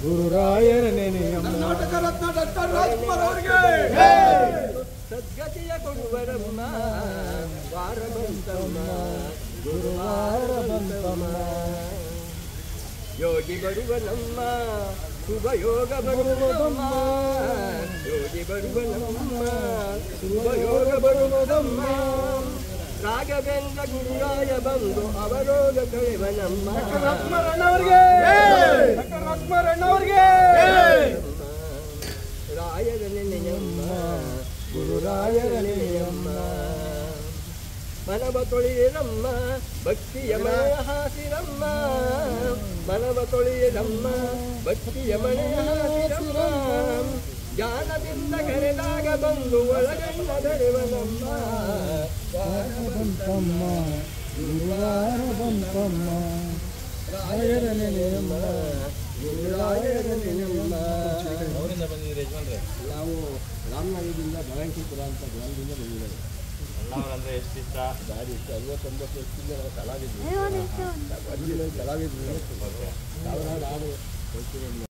ಗುರುರಾಯರ ನೆನೆಯಮ್ಮ. ಕರ್ನಾಟಕ ರತ್ನ ಡಾಕ್ಟರ್ ರಾಜ್ಕುಮಾರ್ ಅವರಿಗೆ ಸದ್ಗತಿಯ ಕೊಡುವರಮ್ಮ ವಾರ ಬಂತಮ್ಮ ಗುರುವಾರ ಬಂತಮ್ಮ. ಯೋಗಿ ಬರುವ ನಮ್ಮ ಶುಭ ಯೋಗ ಬರುವುದಮ್ಮ ಯೋಗಿ ಬರುವ ನಮ್ಮ ಶುಭ ಯೋಗ ಬರುವುದಮ್ಮ ರಾಘವೇಂದ್ರ ಗುರುರಾಯ ಬಂದು ಅವರೋಗ ಕಳೆವನಮ್ಮ ರಾಯರ ನೆನೆಯಮ್ಮ ಗುರುರಾಯರ ನೆನೆಯಮ್ಮ. ಮನವ ತೊಳೆಯರಮ್ಮ ಭಕ್ತಿಯ ಮನೆಯ ಹಾಸಿರಮ್ಮ ಮನವ ತೊಳೆಯರಮ್ಮ ಭಕ್ತಿಯ ಮನೆಯ ಹಾಸಿರಮ್ಮ ಜ್ಞಾನದಿಂದ ಕರೆದಾಗ ಬಂದು ಒಳಗಣ್ಣ ಧರೆವನಮ್ಮ ವಾರ ಬಂತಮ್ಮ ಗುರುವಾರ ಬಂತಮ್ಮ. ರಾಯರ ನೆನೆಯಮ್ಮ ಗುರುರಾಯರ ನೆನೆಯಮ್ಮ. ಅವರಿಂದ ಬಂದಿದ್ದೀರಿ ಯಜಮಾನ್ರೆ? ನಾವು ರಾಮನಗರದಿಂದ ಭಗವಂತಪುರ ಅಂತ ಗ್ರಾಮದಿಂದ ಬಂದಿದ್ದೇವೆ. ಅಣ್ಣವರಂದ್ರೆ ಎಷ್ಟು ಇಷ್ಟ? ದಾರಿ ಇಷ್ಟು 59 ವರ್ಷದಿಂದ ನಾವು ಕಲಾವಿದ್ರು.